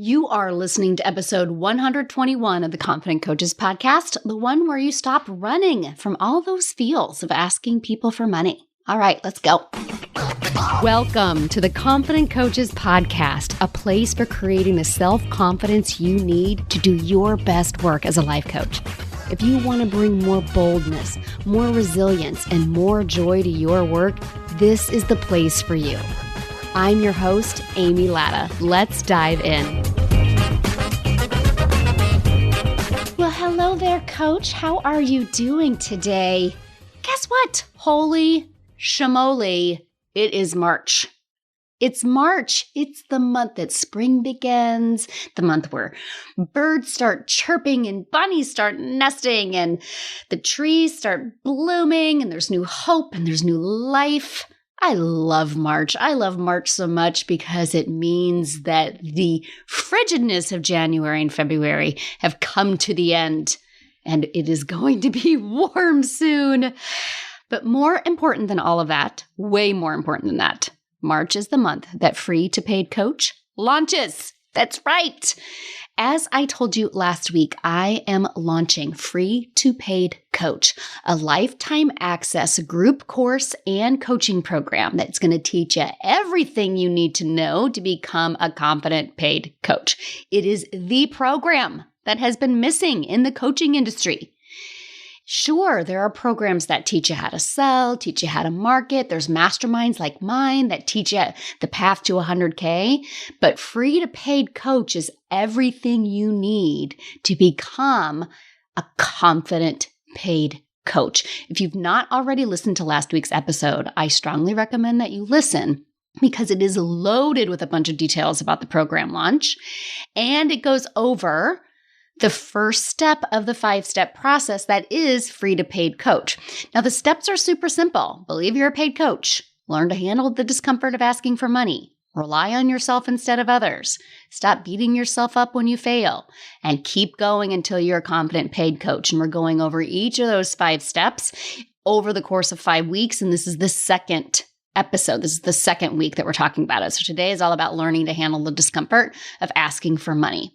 You are listening to episode 121 of the Confident Coaches podcast, the one where you stop running from all those feels of asking people for money. All right, let's go. Welcome to the Confident Coaches podcast, a place for creating the self-confidence you need to do your best work as a life coach. If you want to bring more boldness, more resilience, and more joy to your work, this is the place for you. I'm your host, Amy Latta. Let's dive in. Well, hello there, Coach. How are you doing today? Guess what? Holy shamoly, it is March. It's March. It's the month that spring begins, the month where birds start chirping and bunnies start nesting and the trees start blooming and there's new hope and there's new life. I love March. I love March so much because it means that the frigidness of January and February have come to the end and it is going to be warm soon. But more important than all of that, way more important than that, March is the month that Free to Paid Coach launches. That's right. As I told you last week, I am launching Free to Paid Coach, a lifetime access group course and coaching program that's going to teach you everything you need to know to become a confident paid coach. It is the program that has been missing in the coaching industry. Sure, there are programs that teach you how to sell, teach you how to market. There's masterminds like mine that teach you the path to 100K. But Free to Paid Coach is everything you need to become a confident paid coach. If you've not already listened to last week's episode, I strongly recommend that you listen because it is loaded with a bunch of details about the program launch. And it goes over the first step of the 5-step process that is Free to Paid Coach. Now, the steps are super simple. Believe you're a paid coach. Learn to handle the discomfort of asking for money. Rely on yourself instead of others. Stop beating yourself up when you fail. And keep going until you're a confident paid coach. And we're going over each of those 5 steps over the course of 5 weeks. And this is the second episode. This is the second week that we're talking about it. So today is all about learning to handle the discomfort of asking for money.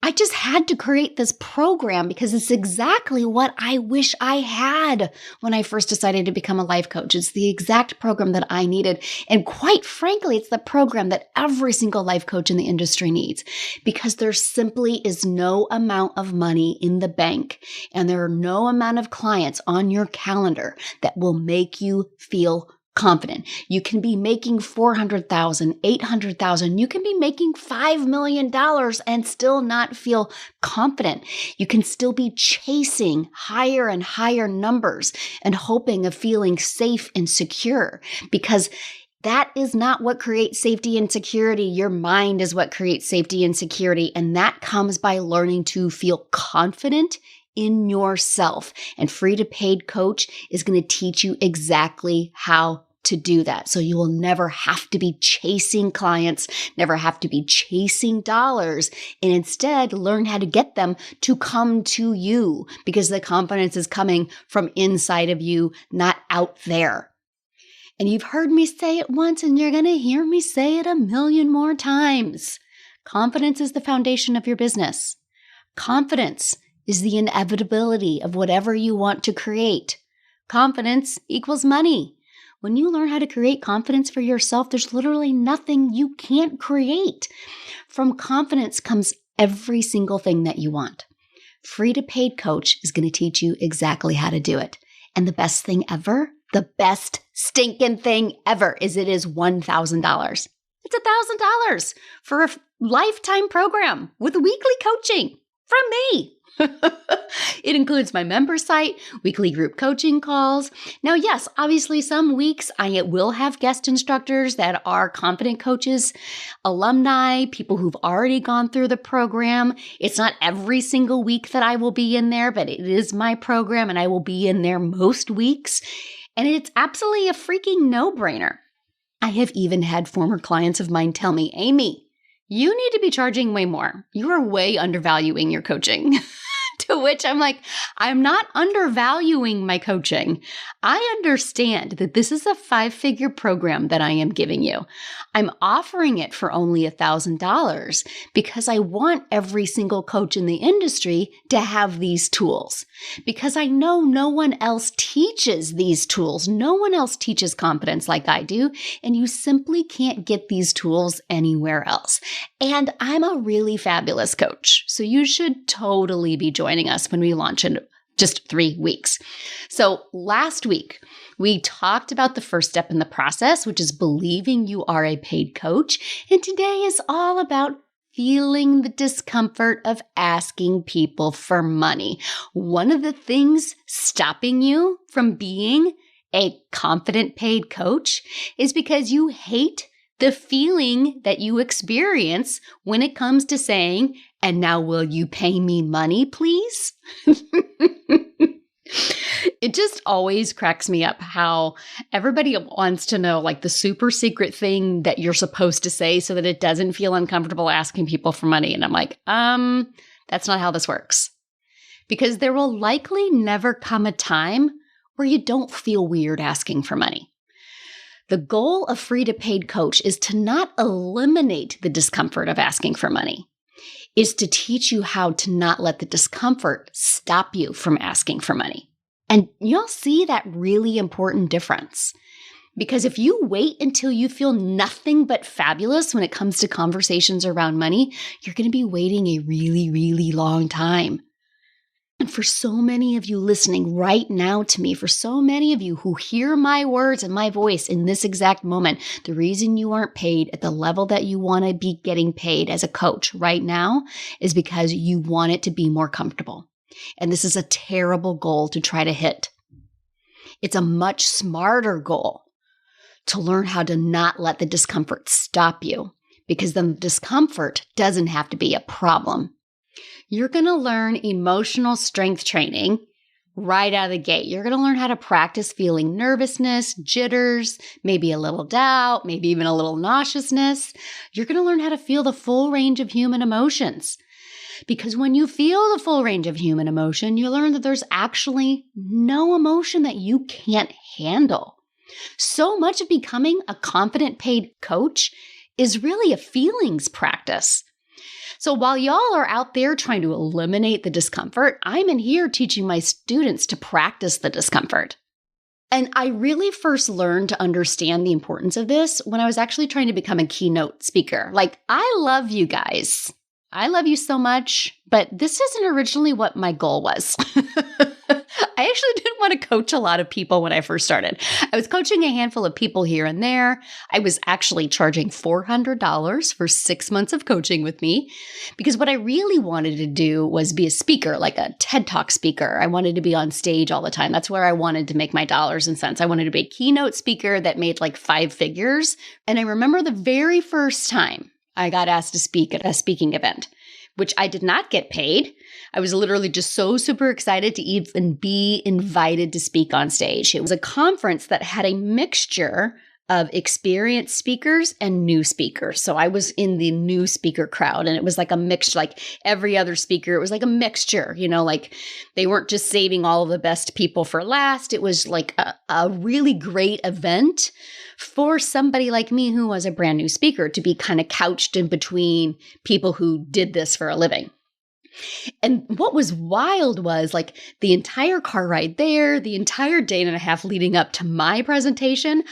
I just had to create this program because it's exactly what I wish I had when I first decided to become a life coach. It's the exact program that I needed. And quite frankly, it's the program that every single life coach in the industry needs because there simply is no amount of money in the bank and there are no amount of clients on your calendar that will make you feel confident. You can be making $400,000, $800,000. You can be making $5 million and still not feel confident. You can still be chasing higher and higher numbers and hoping of feeling safe and secure because that is not what creates safety and security. Your mind is what creates safety and security. And that comes by learning to feel confident in yourself. And Free to Paid Coach is going to teach you exactly how to do that. So you will never have to be chasing clients, never have to be chasing dollars, and instead learn how to get them to come to you because the confidence is coming from inside of you, not out there. And you've heard me say it once and you're going to hear me say it a million more times. Confidence is the foundation of your business. Confidence is the inevitability of whatever you want to create. Confidence equals money. When you learn how to create confidence for yourself, there's literally nothing you can't create. From confidence comes every single thing that you want. Free to Paid Coach is going to teach you exactly how to do it. And the best thing ever, the best stinking thing ever is it is $1,000. It's $1,000 for a lifetime program with weekly coaching from me. It includes my member site, weekly group coaching calls. Now, yes, obviously some weeks I will have guest instructors that are confident coaches, alumni, people who've already gone through the program. It's not every single week that I will be in there, but it is my program and I will be in there most weeks. And it's absolutely a freaking no-brainer. I have even had former clients of mine tell me, Amy, you need to be charging way more. You are way undervaluing your coaching. To To which I'm like, I'm not undervaluing my coaching. I understand that this is a 5-figure program that I am giving you. I'm offering it for only $1,000 because I want every single coach in the industry to have these tools. Because I know no one else teaches these tools. No one else teaches confidence like I do. And you simply can't get these tools anywhere else. And I'm a really fabulous coach. So you should totally be joining us when we launch in just 3 weeks. So last week, we talked about the first step in the process, which is believing you are a paid coach. And today is all about feeling the discomfort of asking people for money. One of the things stopping you from being a confident paid coach is because you hate the feeling that you experience when it comes to saying, "And now will you pay me money, please?" It just always cracks me up how everybody wants to know like the super secret thing that you're supposed to say so that it doesn't feel uncomfortable asking people for money. And I'm like, that's not how this works. Because there will likely never come a time where you don't feel weird asking for money. The goal of Free to Paid Coach is to not eliminate the discomfort of asking for money. Is to teach you how to not let the discomfort stop you from asking for money. And you'll see that really important difference. Because if you wait until you feel nothing but fabulous when it comes to conversations around money, you're going to be waiting a really, really long time. And for so many of you listening right now to me, for so many of you who hear my words and my voice in this exact moment, the reason you aren't paid at the level that you want to be getting paid as a coach right now is because you want it to be more comfortable. And this is a terrible goal to try to hit. It's a much smarter goal to learn how to not let the discomfort stop you, because then the discomfort doesn't have to be a problem. You're going to learn emotional strength training right out of the gate. You're going to learn how to practice feeling nervousness, jitters, maybe a little doubt, maybe even a little nauseousness. You're going to learn how to feel the full range of human emotions. Because when you feel the full range of human emotion, you learn that there's actually no emotion that you can't handle. So much of becoming a confident paid coach is really a feelings practice. So while y'all are out there trying to eliminate the discomfort, I'm in here teaching my students to practice the discomfort. And I really first learned to understand the importance of this when I was actually trying to become a keynote speaker. Like, I love you guys. I love you so much, but this isn't originally what my goal was. I actually didn't want to coach a lot of people when I first started. I was coaching a handful of people here and there. I was actually charging $400 for 6 months of coaching with me because what I really wanted to do was be a speaker, like a TED Talk speaker. I wanted to be on stage all the time. That's where I wanted to make my dollars and cents. I wanted to be a keynote speaker that made like 5 figures. And I remember the very first time I got asked to speak at a speaking event, which I did not get paid. I was literally just so super excited to even be invited to speak on stage. It was a conference that had a mixture of experienced speakers and new speakers. So I was in the new speaker crowd, and it was like a mixture, like every other speaker. It was like a mixture, like they weren't just saving all of the best people for last. It was like a really great event for somebody like me who was a brand new speaker to be kind of couched in between people who did this for a living. And what was wild was like the entire car ride there, the entire day and a half leading up to my presentation,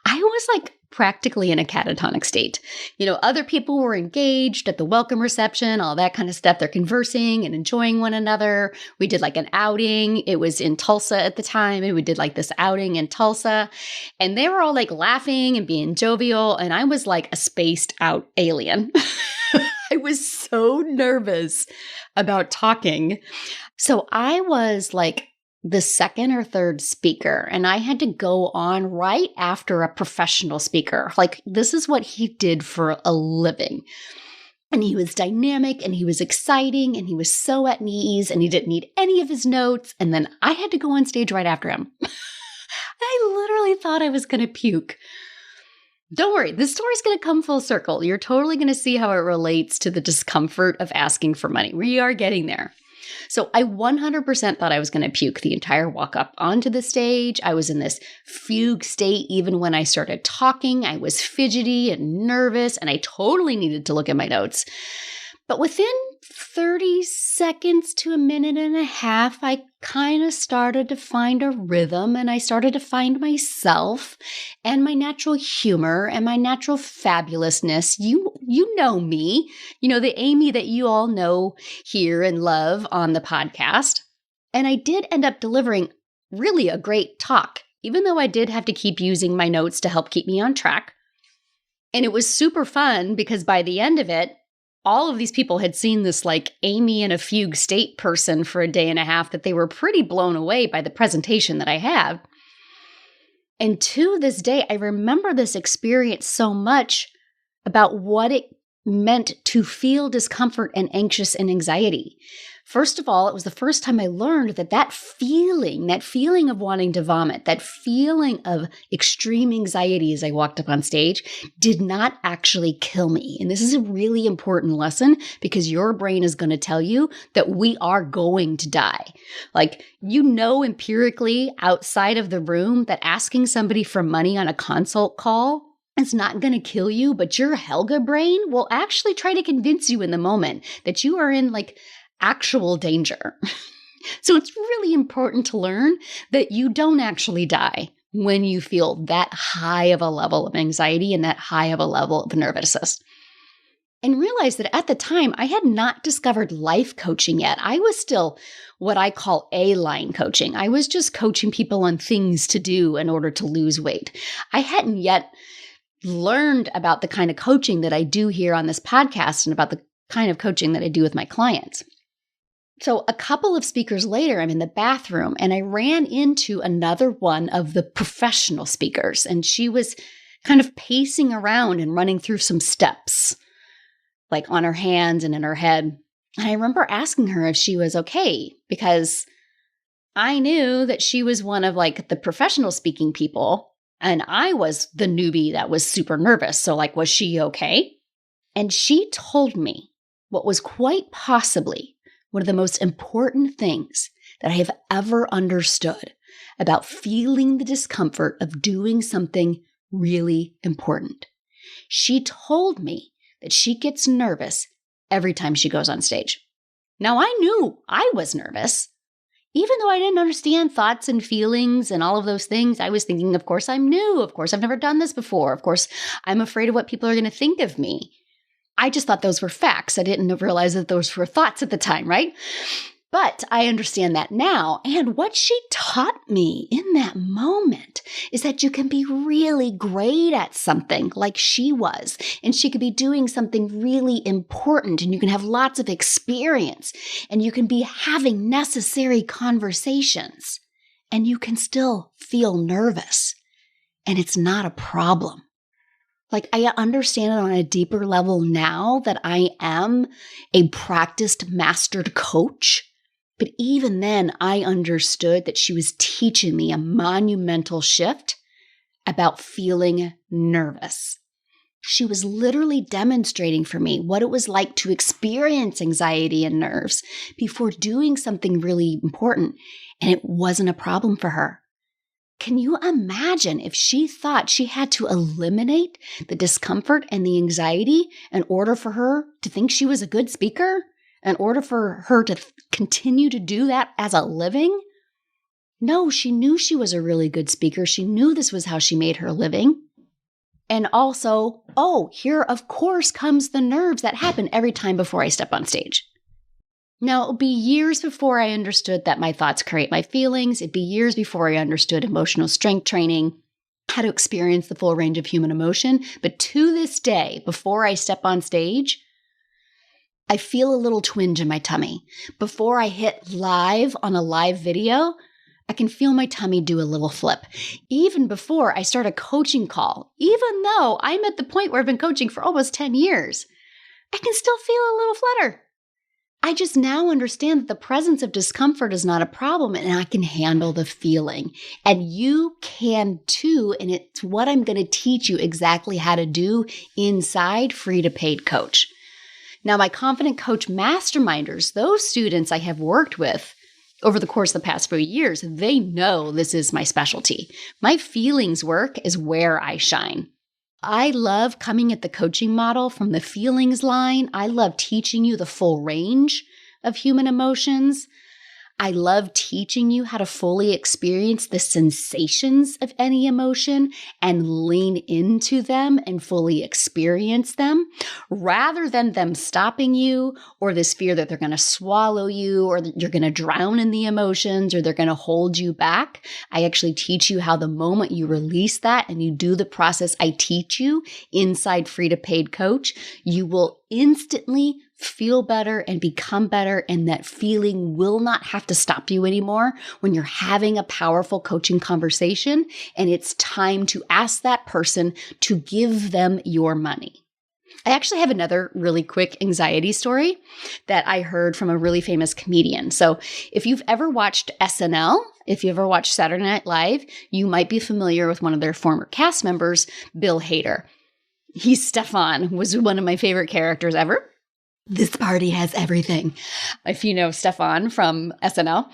I was like practically in a catatonic state. Other people were engaged at the welcome reception, all that kind of stuff. They're conversing and enjoying one another. We did like an outing. It was in Tulsa at the time, and we did like this outing in Tulsa. And they were all like laughing and being jovial. And I was like a spaced out alien. I was so nervous about talking. So I was like the second or third speaker, and I had to go on right after a professional speaker. Like, this is what he did for a living. And he was dynamic, and he was exciting, and he was so at ease, and he didn't need any of his notes. And then I had to go on stage right after him. I literally thought I was going to puke. Don't worry, this story's going to come full circle. You're totally going to see how it relates to the discomfort of asking for money. We are getting there. So I 100% thought I was going to puke the entire walk up onto the stage. I was in this fugue state even when I started talking. I was fidgety and nervous, and I totally needed to look at my notes. But within 30 seconds to a minute and a half, I kind of started to find a rhythm, and I started to find myself and my natural humor and my natural fabulousness. You know me, the Amy that you all know here and love on the podcast. And I did end up delivering really a great talk, even though I did have to keep using my notes to help keep me on track. And it was super fun because by the end of it, all of these people had seen this like Amy in a fugue state person for a day and a half that they were pretty blown away by the presentation that I had. And to this day, I remember this experience so much about what it meant to feel discomfort and anxious and anxiety. First of all, it was the first time I learned that feeling of wanting to vomit, that feeling of extreme anxiety as I walked up on stage did not actually kill me. And this is a really important lesson because your brain is going to tell you that we are going to die. Like, empirically outside of the room that asking somebody for money on a consult call, it's not going to kill you, but your Helga brain will actually try to convince you in the moment that you are in actual danger. So it's really important to learn that you don't actually die when you feel that high of a level of anxiety and that high of a level of nervousness. And realize that at the time, I had not discovered life coaching yet. I was still what I call A-line coaching. I was just coaching people on things to do in order to lose weight. I hadn't yet learned about the kind of coaching that I do here on this podcast and about the kind of coaching that I do with my clients. So a couple of speakers later, I'm in the bathroom and I ran into another one of the professional speakers, and she was kind of pacing around and running through some steps, like on her hands and in her head. And I remember asking her if she was okay, because I knew that she was one of the professional speaking people, and I was the newbie that was super nervous. So was she okay? And she told me what was quite possibly one of the most important things that I have ever understood about feeling the discomfort of doing something really important. She told me that she gets nervous every time she goes on stage. Now, I knew I was nervous. Even though I didn't understand thoughts and feelings and all of those things, I was thinking, of course, I'm new. Of course, I've never done this before. Of course, I'm afraid of what people are going to think of me. I just thought those were facts. I didn't realize that those were thoughts at the time, right? But I understand that now. And what she taught me in that moment is that you can be really great at something like she was, and she could be doing something really important, and you can have lots of experience, and you can be having necessary conversations, and you can still feel nervous, and it's not a problem. I understand it on a deeper level now that I am a practiced, mastered coach. But even then, I understood that she was teaching me a monumental shift about feeling nervous. She was literally demonstrating for me what it was like to experience anxiety and nerves before doing something really important, and it wasn't a problem for her. Can you imagine if she thought she had to eliminate the discomfort and the anxiety in order for her to think she was a good speaker? In order for her to continue to do that as a living? No, she knew she was a really good speaker. She knew this was how she made her living. And also, here of course comes the nerves that happen every time before I step on stage. Now, it'll be years before I understood that my thoughts create my feelings. It'd be years before I understood emotional strength training, how to experience the full range of human emotion. But to this day, before I step on stage, I feel a little twinge in my tummy. Before I hit live on a live video, I can feel my tummy do a little flip. Even before I start a coaching call, even though I'm at the point where I've been coaching for almost 10 years, I can still feel a little flutter. I just now understand that the presence of discomfort is not a problem, and I can handle the feeling. And you can too, and it's what I'm going to teach you exactly how to do inside Free to Paid Coach. Now, my Confident Coach Masterminders, those students I have worked with over the course of the past few years, they know this is my specialty. My feelings work is where I shine. I love coming at the coaching model from the feelings line. I love teaching you the full range of human emotions. I love teaching you how to fully experience the sensations of any emotion and lean into them and fully experience them rather than them stopping you or this fear that they're going to swallow you or that you're going to drown in the emotions or they're going to hold you back. I actually teach you how the moment you release that and you do the process I teach you inside Free to Paid Coach, you will instantly feel better and become better, and that feeling will not have to stop you anymore when you're having a powerful coaching conversation and it's time to ask that person to give them your money. I actually have another really quick anxiety story that I heard from a really famous comedian. So if you've ever watched SNL, if you ever watched Saturday Night Live, you might be familiar with one of their former cast members, Bill Hader. He's Stefan, was one of my favorite characters ever. This party has everything. If you know Stefan from SNL.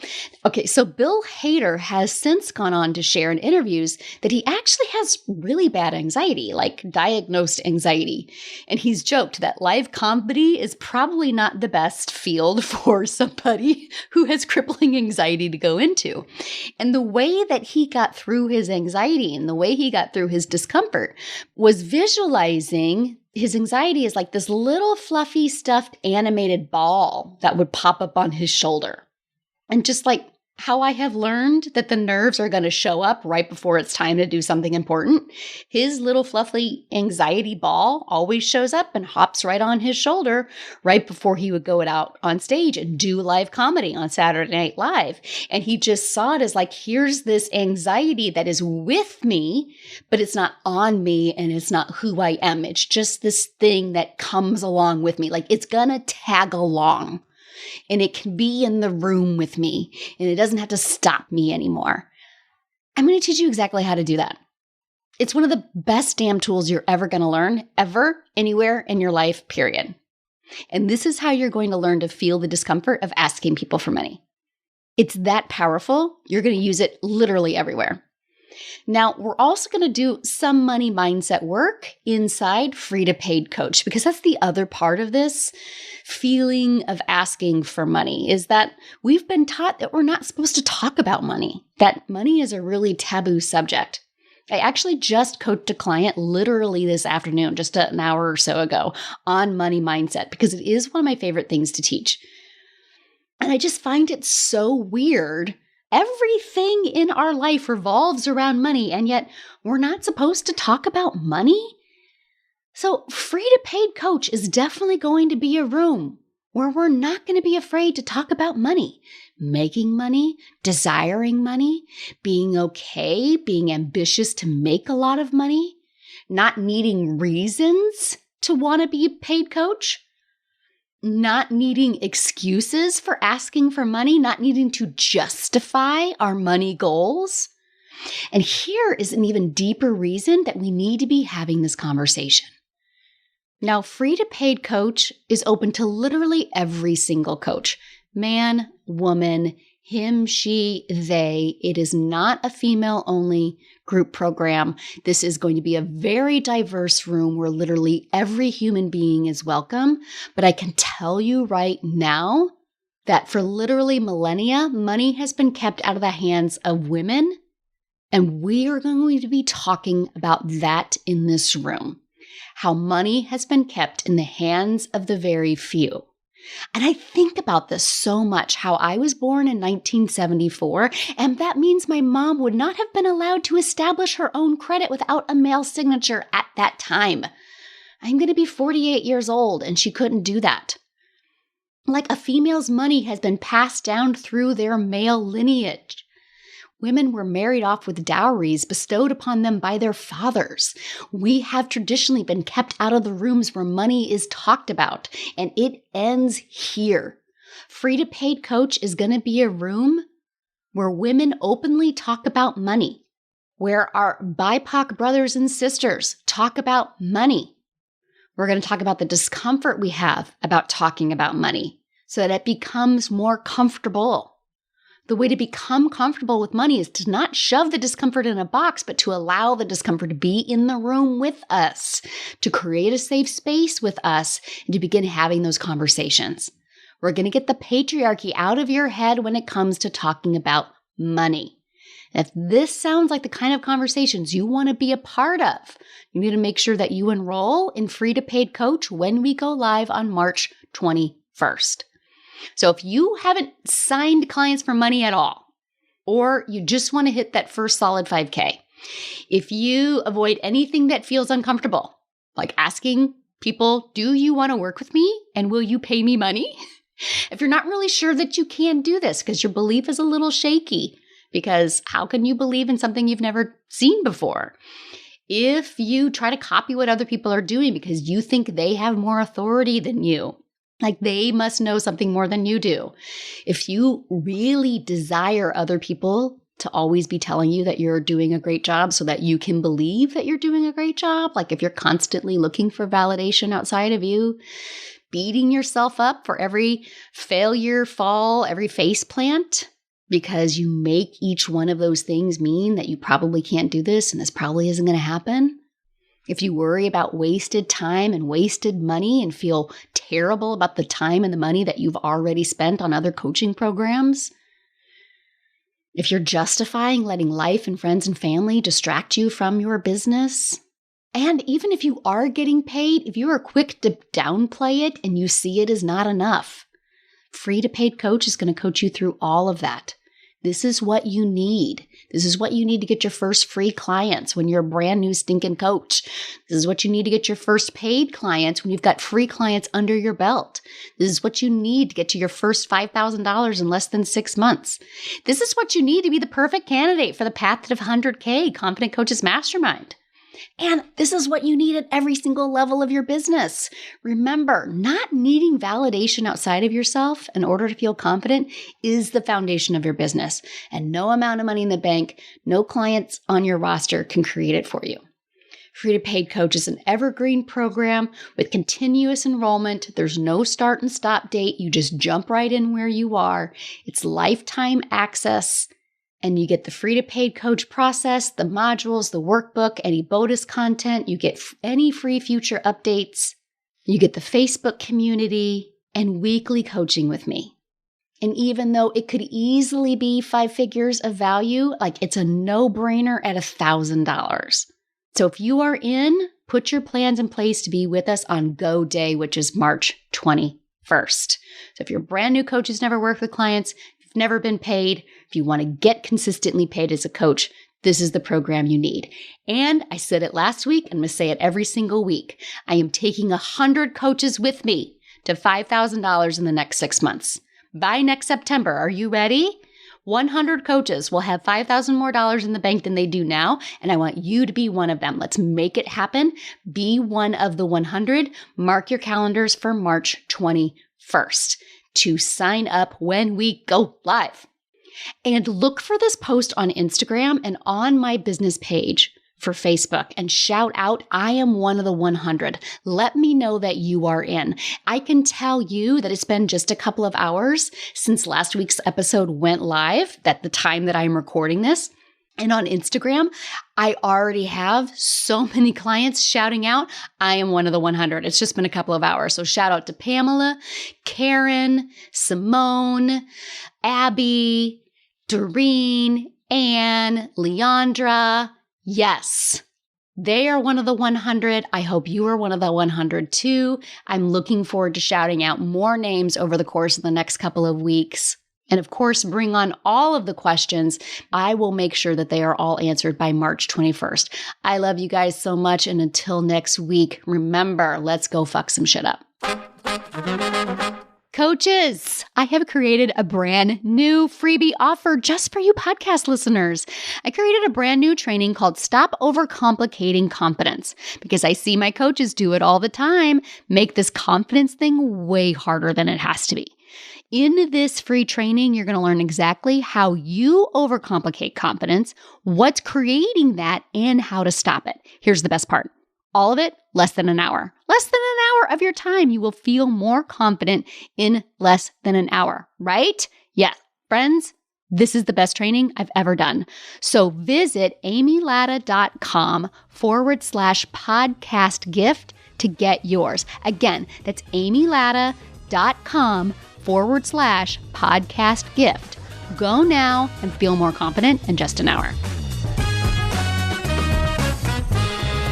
Okay, so Bill Hader has since gone on to share in interviews that he actually has really bad anxiety, like diagnosed anxiety. And he's joked that live comedy is probably not the best field for somebody who has crippling anxiety to go into. And the way that he got through his anxiety and the way he got through his discomfort was visualizing his anxiety is like this little fluffy stuffed animated ball that would pop up on his shoulder. And just like how I have learned that the nerves are going to show up right before it's time to do something important, his little fluffy anxiety ball always shows up and hops right on his shoulder right before he would go out on stage and do live comedy on Saturday Night Live. And he just saw it as like, here's this anxiety that is with me, but it's not on me and it's not who I am. It's just this thing that comes along with me. Like it's going to tag along. And it can be in the room with me, and it doesn't have to stop me anymore. I'm going to teach you exactly how to do that. It's one of the best damn tools you're ever going to learn, ever, anywhere in your life, period. And this is how you're going to learn to feel the discomfort of asking people for money. It's that powerful. You're going to use it literally everywhere. Now, we're also going to do some money mindset work inside Free to Paid Coach, because that's the other part of this feeling of asking for money is that we've been taught that we're not supposed to talk about money, that money is a really taboo subject. I actually just coached a client literally this afternoon, just an hour or so ago, on money mindset, because it is one of my favorite things to teach. And I just find it so weird. Everything in our life revolves around money, and yet we're not supposed to talk about money? So Free to Paid Coach is definitely going to be a room where we're not going to be afraid to talk about money, making money, desiring money, being okay, being ambitious to make a lot of money, not needing reasons to want to be a paid coach, not needing excuses for asking for money, not needing to justify our money goals. And here is an even deeper reason that we need to be having this conversation. Now, Free to Paid Coach is open to literally every single coach, man, woman, him, she, they. It is not a female-only group program. This is going to be a very diverse room where literally every human being is welcome. But I can tell you right now that for literally millennia, money has been kept out of the hands of women. And we are going to be talking about that in this room. How money has been kept in the hands of the very few. And I think about this so much, how I was born in 1974, and that means my mom would not have been allowed to establish her own credit without a male signature at that time. I'm going to be 48 years old, and she couldn't do that. Like a female's money has been passed down through their male lineage. Women were married off with dowries bestowed upon them by their fathers. We have traditionally been kept out of the rooms where money is talked about, and it ends here. Free to Paid Coach is going to be a room where women openly talk about money, where our BIPOC brothers and sisters talk about money, We're going to talk about the discomfort we have about talking about money so that it becomes more comfortable. The way to become comfortable with money is to not shove the discomfort in a box, but to allow the discomfort to be in the room with us, to create a safe space with us, and to begin having those conversations. We're going to get the patriarchy out of your head when it comes to talking about money. If this sounds like the kind of conversations you want to be a part of, you need to make sure that you enroll in Free to Paid Coach when we go live on March 21st. So if you haven't signed clients for money at all, or you just want to hit that first solid 5K, if you avoid anything that feels uncomfortable, like asking people, do you want to work with me and will you pay me money? If you're not really sure that you can do this because your belief is a little shaky, because how can you believe in something you've never seen before? If you try to copy what other people are doing because you think they have more authority than you, like they must know something more than you do. If you really desire other people to always be telling you that you're doing a great job so that you can believe that you're doing a great job, like if you're constantly looking for validation outside of you, beating yourself up for every failure, fall, every face plant, because you make each one of those things mean that you probably can't do this and this probably isn't going to happen. If you worry about wasted time and wasted money and feel terrible about the time and the money that you've already spent on other coaching programs, if you're justifying letting life and friends and family distract you from your business, and even if you are getting paid, if you are quick to downplay it and you see it as not enough, Free to Paid Coach is going to coach you through all of that. This is what you need. This is what you need to get your first free clients when you're a brand new stinking coach. This is what you need to get your first paid clients when you've got free clients under your belt. This is what you need to get to your first $5,000 in less than 6 months. This is what you need to be the perfect candidate for the Path to 100K Confident Coaches Mastermind. And this is what you need at every single level of your business. Remember, not needing validation outside of yourself in order to feel confident is the foundation of your business. And no amount of money in the bank, no clients on your roster can create it for you. Free to Paid Coach is an evergreen program with continuous enrollment. There's no start and stop date. You just jump right in where you are. It's lifetime access. And you get the Free to Paid Coach process, the modules, the workbook, any bonus content. You get any free future updates. You get the Facebook community and weekly coaching with me. And even though it could easily be 5 figures of value, like it's a no-brainer at $1,000. So if you are in, put your plans in place to be with us on Go Day, which is March 21st. So if you're a brand new coach who's never worked with clients, never been paid, if you want to get consistently paid as a coach, this is the program you need. And I said it last week, and I'm going to say it every single week. I am taking 100 coaches with me to $5,000 in the next 6 months. By next September, are you ready? 100 coaches will have $5,000 more in the bank than they do now, and I want you to be one of them. Let's make it happen. Be one of the 100. Mark your calendars for March 21st. To sign up when we go live. And look for this post on Instagram and on my business page for Facebook and shout out, I am one of the 100. Let me know that you are in. I can tell you that it's been just a couple of hours since last week's episode went live, at the time that I'm recording this. And on Instagram, I already have so many clients shouting out, I am one of the 100. It's just been a couple of hours. So shout out to Pamela, Karen, Simone, Abby, Doreen, Anne, Leandra. Yes, they are one of the 100. I hope you are one of the 100 too. I'm looking forward to shouting out more names over the course of the next couple of weeks. And of course, bring on all of the questions. I will make sure that they are all answered by March 21st. I love you guys so much. And until next week, remember, let's go fuck some shit up. Coaches, I have created a brand new freebie offer just for you podcast listeners. I created a brand new training called Stop Overcomplicating Confidence because I see my coaches do it all the time, make this confidence thing way harder than it has to be. In this free training, you're going to learn exactly how you overcomplicate confidence, what's creating that, and how to stop it. Here's the best part. All of it, less than an hour. Less than an hour of your time. You will feel more confident in less than an hour, right? Yeah, friends, this is the best training I've ever done. So visit amylatta.com/podcast gift to get yours. Again, that's amylatta.com/podcast gift. Go now and feel more confident in just an hour.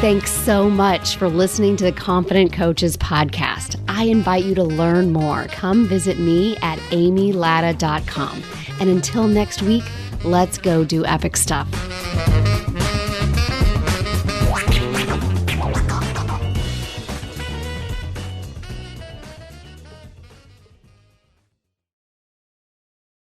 Thanks so much for listening to the Confident Coaches podcast. I invite you to learn more. Come visit me at amylatta.com. And until next week, let's go do epic stuff.